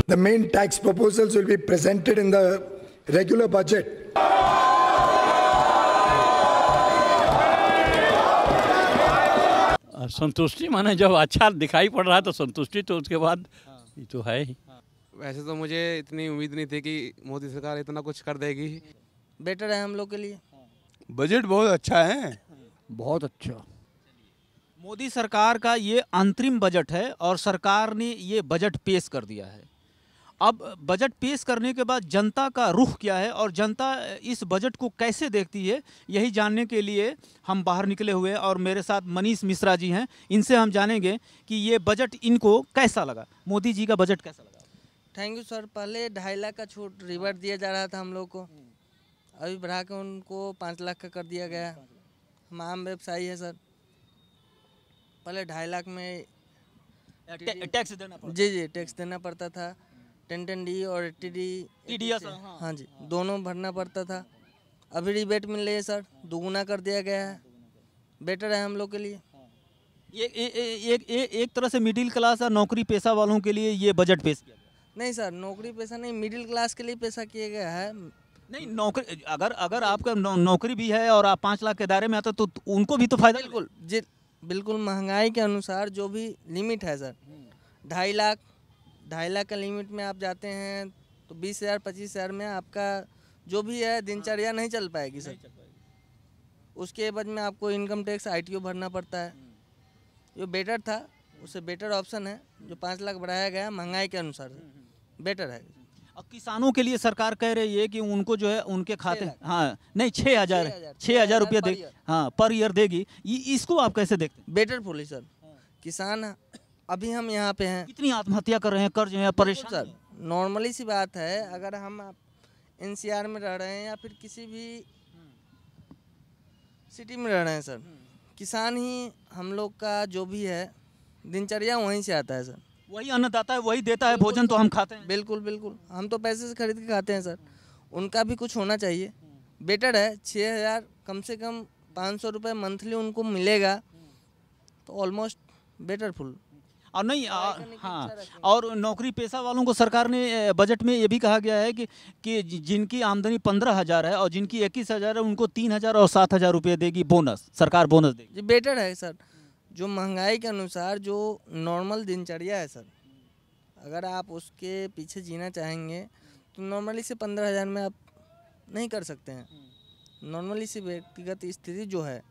The main tax proposals will be presented in the regular budget. संतुष्टि माने जब अच्छा दिखाई पड़ रहा है तो संतुष्टि तो उसके बाद ये तो है ही। वैसे तो मुझे इतनी उम्मीद नहीं थी कि मोदी सरकार इतना कुछ कर देगी। बेटर है हम लोग के लिए। बजट बहुत अच्छा है, बहुत अच्छा। मोदी सरकार का ये अंतरिम बजट है और सरकार ने ये बजट पेश कर दिया है। अब बजट पेश करने के बाद जनता का रुख क्या है और जनता इस बजट को कैसे देखती है, यही जानने के लिए हम बाहर निकले हुए हैं और मेरे साथ मनीष मिश्रा जी हैं। इनसे हम जानेंगे कि ये बजट इनको कैसा लगा, मोदी जी का बजट कैसा लगा। Thank you sir. पहले 2.5 लाख का छूट रिवर्ट दिया जा रहा था हम लोग को, अभी बढ़ा के उनको 5 लाख का कर दिया गया। हम आम व्यवसायी है सर, पहले 2.5 लाख में टैक्स देना पड़ता। जी टैक्स देना पड़ता था। 1010D और 80D हाँ जी दोनों भरना पड़ता था। अभी रिबेट मिल रही है सर, दुगुना कर दिया गया है। बेटर है हम लोग के लिए। एक तरह से मिडिल क्लास और नौकरी पेशा वालों के लिए ये बजट पेश किया। नहीं सर, नौकरी पेशा नहीं, मिडिल क्लास के लिए पैसा किया गया है। नहीं नौकरी, अगर आपका नौकरी भी है और आप 5 लाख के दायरे में आते तो उनको भी तो फायदा। बिल्कुल जी बिल्कुल, महंगाई के अनुसार जो भी लिमिट है सर, 2.5 लाख का लिमिट में आप जाते हैं तो 20,000 25,000 में आपका जो भी है दिनचर्या नहीं चल पाएगी सर। उसके एवज में आपको इनकम टैक्स ITO भरना पड़ता है। जो बेटर था उससे बेटर ऑप्शन है जो 5 लाख बढ़ाया गया महंगाई के अनुसार, बेटर है। और किसानों के लिए सरकार कह रही है कि उनको जो है उनके खाते हाँ नहीं 6,000 रुपया दे, हाँ पर ईयर देगी। इसको आप कैसे देखते हैं? Better full sir. किसान अभी हम यहाँ पे हैं, कितनी आत्महत्या कर रहे हैं, कर्ज है, परेशान सर। नॉर्मली सी बात है, अगर हम NCR में रह रहे हैं या फिर किसी भी सिटी में रह रहे हैं सर, किसान ही हम लोग का जो भी है दिनचर्या वहीं से आता है सर। वही अन्नदाता है, वही देता है भोजन, तो हम खाते हैं। बिल्कुल बिल्कुल, हम तो पैसे से खरीद के खाते हैं सर। उनका भी कुछ होना चाहिए। बेटर है 6,000 कम से कम 500 रुपये मंथली उनको मिलेगा तो ऑलमोस्ट बेटर फुल। और नहीं हाँ, और नौकरी पेशा वालों को सरकार ने बजट में ये भी कहा गया है कि जिनकी आमदनी 15,000 है और जिनकी 21,000 है उनको 3,000 और 7,000 रुपये देगी बोनस, सरकार बोनस देगी। जी बेटर है सर। जो महंगाई के अनुसार जो नॉर्मल दिनचर्या है सर, अगर आप उसके पीछे जीना चाहेंगे तो नॉर्मली से 15,000 में आप नहीं कर सकते हैं। नॉर्मली से व्यक्तिगत स्थिति जो है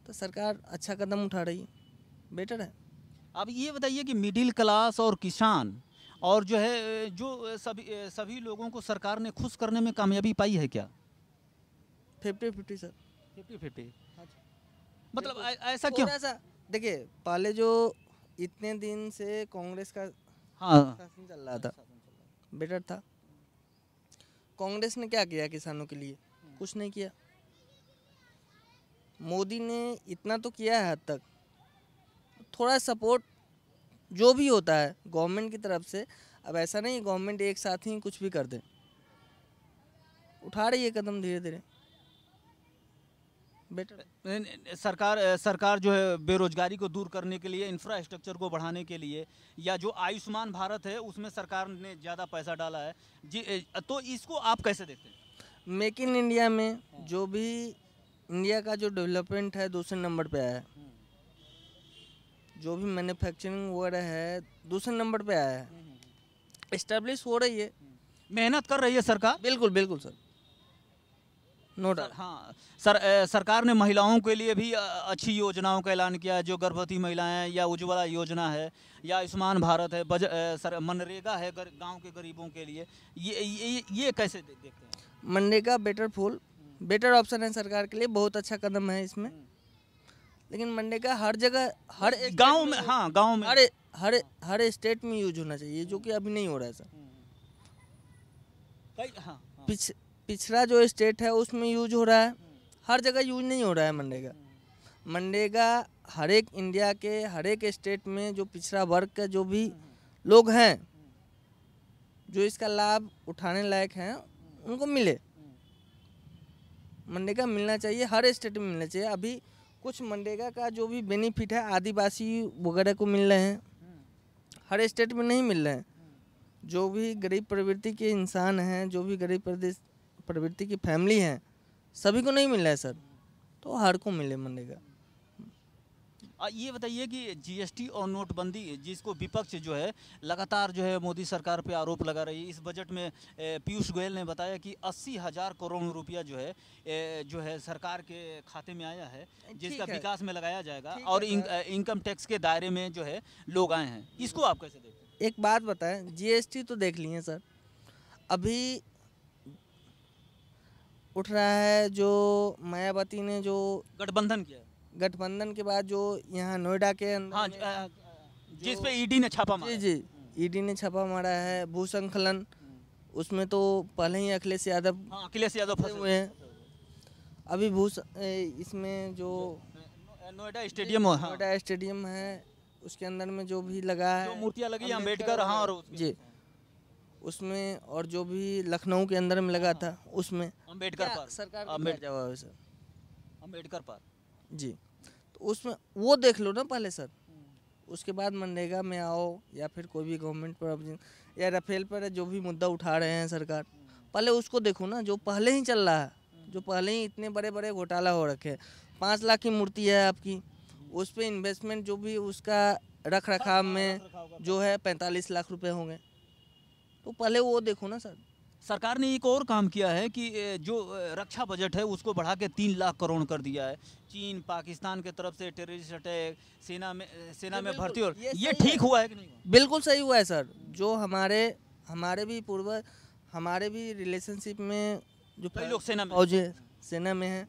तो सरकार अच्छा कदम उठा रही है, बेटर है। अब ये बताइए कि मिडिल क्लास और किसान और जो है जो सभी लोगों को सरकार ने खुश करने में कामयाबी पाई है क्या? 50-50 सर। 50-50 मतलब ऐसा क्यों? देखिए पहले जो इतने दिन से कांग्रेस का शासन चल रहा था, बेटर था। कांग्रेस ने क्या किया किसानों के लिए? कुछ नहीं किया। मोदी ने इतना तो किया है हद तक। थोड़ा सपोर्ट जो भी होता है गवर्नमेंट की तरफ से, अब ऐसा नहीं गवर्नमेंट एक साथ ही कुछ भी कर दे, उठा रही है कदम धीरे धीरे। बेटर सरकार जो है बेरोजगारी को दूर करने के लिए, इंफ्रास्ट्रक्चर को बढ़ाने के लिए, या जो आयुष्मान भारत है उसमें सरकार ने ज़्यादा पैसा डाला है जी, तो इसको आप कैसे देखते हैं? मेक इन इंडिया में जो भी इंडिया का जो डेवलपमेंट है दूसरे नंबर पे आया है। जो भी मैन्युफैक्चरिंग वगैरह है दूसरे नंबर पे आया है, एस्टेब्लिश हो रही है। मेहनत कर रही है सरकार। बिल्कुल बिल्कुल सर, नो डाउट। हाँ सरकार ने महिलाओं के लिए भी अच्छी योजनाओं का ऐलान किया है, जो गर्भवती महिलाएं, या उज्ज्वला योजना है, या आयुष्मान भारत है, मनरेगा है गांव के गरीबों के लिए। ये कैसे देखते हैं? MNREGA better full, better option है सरकार के लिए, बहुत अच्छा कदम है इसमें। लेकिन मनरेगा हर जगह, हर गांव में, हाँ गांव में, हर स्टेट में यूज होना चाहिए, जो कि अभी नहीं हो रहा है सर। हाँ, पिछड़ा जो स्टेट है उसमें यूज हो रहा है, हर जगह यूज नहीं हो रहा है मनरेगा। मनरेगा हर एक इंडिया के हर एक स्टेट में जो पिछड़ा वर्ग के जो भी लोग हैं जो इसका लाभ उठाने लायक हैं उनको मिले। मनरेगा मिलना चाहिए, हर स्टेट में मिलना चाहिए। अभी कुछ मनरेगा का जो भी बेनिफिट है आदिवासी वगैरह को मिल रहे हैं, हर स्टेट में नहीं मिल रहे हैं। जो भी गरीब प्रवृत्ति के इंसान हैं, जो भी गरीब प्रवृत्ति की फैमिली हैं, सभी को नहीं मिल रहा है सर, तो हर को मिले मनरेगा। ये बताइए कि जीएसटी और नोटबंदी जिसको विपक्ष जो है लगातार जो है मोदी सरकार पे आरोप लगा रही है, इस बजट में पीयूष गोयल ने बताया कि 80,000 करोड़ रुपया जो है सरकार के खाते में आया है, जिसका विकास में लगाया जाएगा और इनकम टैक्स के दायरे में जो है लोग आए हैं। इसको आप कैसे देखते हैं? एक बात बताएं, जीएसटी तो देख लिए सर, अभी उठ रहा है जो मायावती ने जो गठबंधन किया, गठबंधन के बाद जो यहाँ नोएडा के अंदर हाँ, जिस पे ईडी ने छापा मारा। जी ईडी ने छापा मारा है, भूसंखलन, उसमें तो पहले ही अखिलेश यादव फंसे हुए हैं। अभी इसमें जो नोएडा स्टेडियम है उसके अंदर में जो भी लगा है, जो मूर्तियाँ लगी अम्बेडकर, हाँ, और जी उसमें, और जो भी लखनऊ के अंदर में लगा था उसमें अम्बेडकर पार्क, सरकार अम्बेडकर पार्क जी, तो उसमें वो देख लो ना पहले सर, उसके बाद मनरेगा में आओ या फिर कोई भी गवर्नमेंट पर या राफेल पर जो भी मुद्दा उठा रहे हैं सरकार, पहले उसको देखो ना, जो पहले ही चल रहा है, जो पहले ही इतने बड़े बड़े घोटाला हो रखे हैं। 5 लाख की मूर्ति है आपकी, उस पर इन्वेस्टमेंट जो भी उसका रख रखाव में जो है 45 लाख रुपए होंगे, तो पहले वो देखो ना सर। सरकार ने एक और काम किया है कि जो रक्षा बजट है उसको बढ़ा के 3 लाख करोड़ कर दिया है। चीन पाकिस्तान के तरफ से टेररिस्ट अटैक, सेना में भर्ती, और ये ठीक हुआ है कि नहीं? बिल्कुल सही हुआ है सर। जो हमारे भी पूर्वज, हमारे भी रिलेशनशिप में जो कई लोग सेना में हैं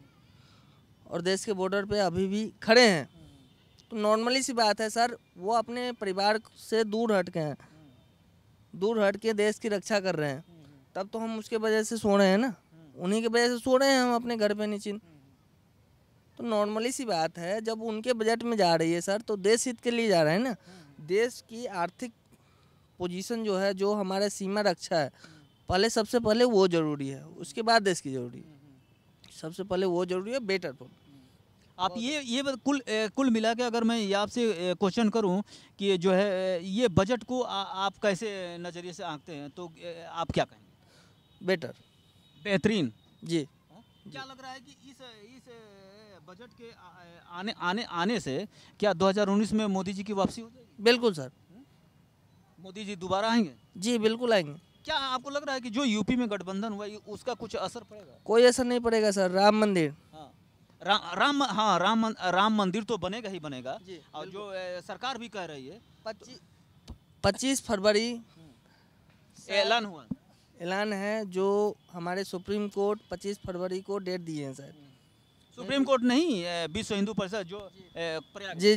और देश के बॉर्डर पे अभी भी खड़े हैं, तो नॉर्मली सी बात है सर, वो अपने परिवार से दूर हट के हैं, दूर हट के देश की रक्षा कर रहे हैं, तब तो हम उसके वजह से सो रहे हैं ना, उन्हीं के वजह से सो रहे हैं हम अपने घर पे निश्चिंत। तो नॉर्मली सी बात है, जब उनके बजट में जा रही है सर, तो देश हित के लिए जा रहे हैं ना। देश की आर्थिक पोजीशन जो है, जो हमारा सीमा रक्षा है, पहले सबसे पहले वो ज़रूरी है, उसके बाद देश की ज़रूरी है, सबसे पहले वो ज़रूरी है, बेटर फॉर। आप ये कुल मिला के अगर मैं ये आपसे क्वेश्चन करूं कि जो है ये बजट को आप कैसे नज़रिए से आंकते हैं, तो आप क्या कहेंगे? बेटर, बेहतरीन जी। क्या लग रहा है कि इस बजट के आने से क्या 2019 में मोदी जी की वापसी हो जाएगी? बिल्कुल सर। मोदी जी दोबारा आएंगे? जी बिल्कुल आएंगे। क्या आपको लग रहा है कि जो यूपी में गठबंधन हुआ उसका कुछ असर पड़ेगा? कोई असर नहीं पड़ेगा सर। राम मंदिर, राम मंदिर तो बनेगा ही बनेगा, और जो सरकार भी कह रही है 25 फरवरी ऐलान है, जो हमारे सुप्रीम कोर्ट 25 फरवरी को डेट दिए हैं सर। सुप्रीम कोर्ट नहीं, विश्व हिंदू परिषद जो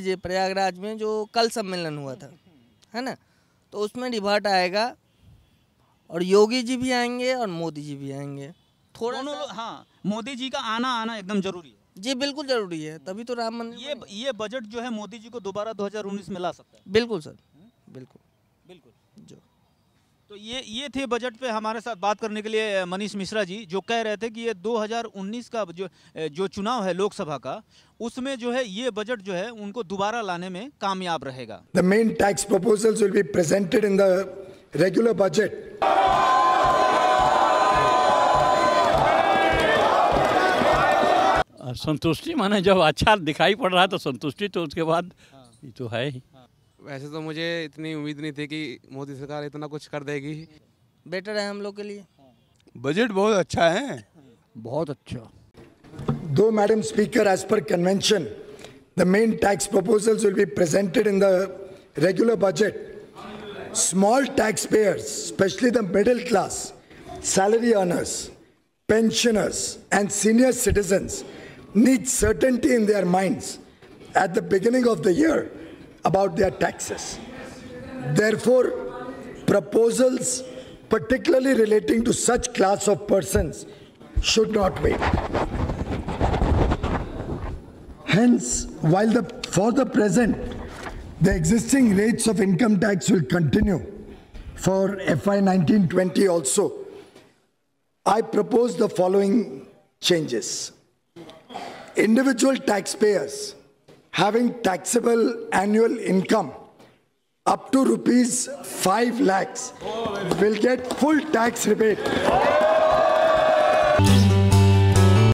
जी प्रयागराज में जो कल सम्मेलन हुआ था, है ना, तो उसमें रिवर्ट आएगा और योगी जी भी आएंगे और मोदी जी भी आएंगे। थोड़ा हाँ, मोदी जी का आना एकदम जरूरी है। जी बिल्कुल जरूरी है, तभी तो राम मंदिर। ये बजट जो है मोदी जी को दोबारा 2019 में ला सकता है। बिल्कुल सर, बिल्कुल जो। तो ये थे बजट पे हमारे साथ बात करने के लिए मनीष मिश्रा जी, जो कह रहे थे कि ये 2019 का जो चुनाव है लोकसभा का, उसमें जो है ये बजट जो है उनको दोबारा लाने में कामयाब रहेगा। The main tax proposals will be presented in the regular budget. संतुष्टि माने जब अच्छा दिखाई पड़ रहा है तो संतुष्टि तो उसके बाद ये तो है ही। वैसे तो मुझे इतनी उम्मीद नहीं थी कि मोदी सरकार इतना कुछ कर देगी। बेटर है हम लोग के लिए। बजट बहुत अच्छा है, बहुत अच्छा। Though, Madam Speaker, as per convention, the main tax proposals will be presented in the regular budget. Small taxpayers, especially the middle class, salary earners, pensioners, and senior citizens need certainty in their minds at the beginning of the year about their taxes. Therefore, proposals particularly relating to such class of persons should not wait. Hence, while for the present, the existing rates of income tax will continue for FY 19-20 also, I propose the following changes. Individual taxpayers having taxable annual income up to rupees 5 lakhs will get full tax rebate.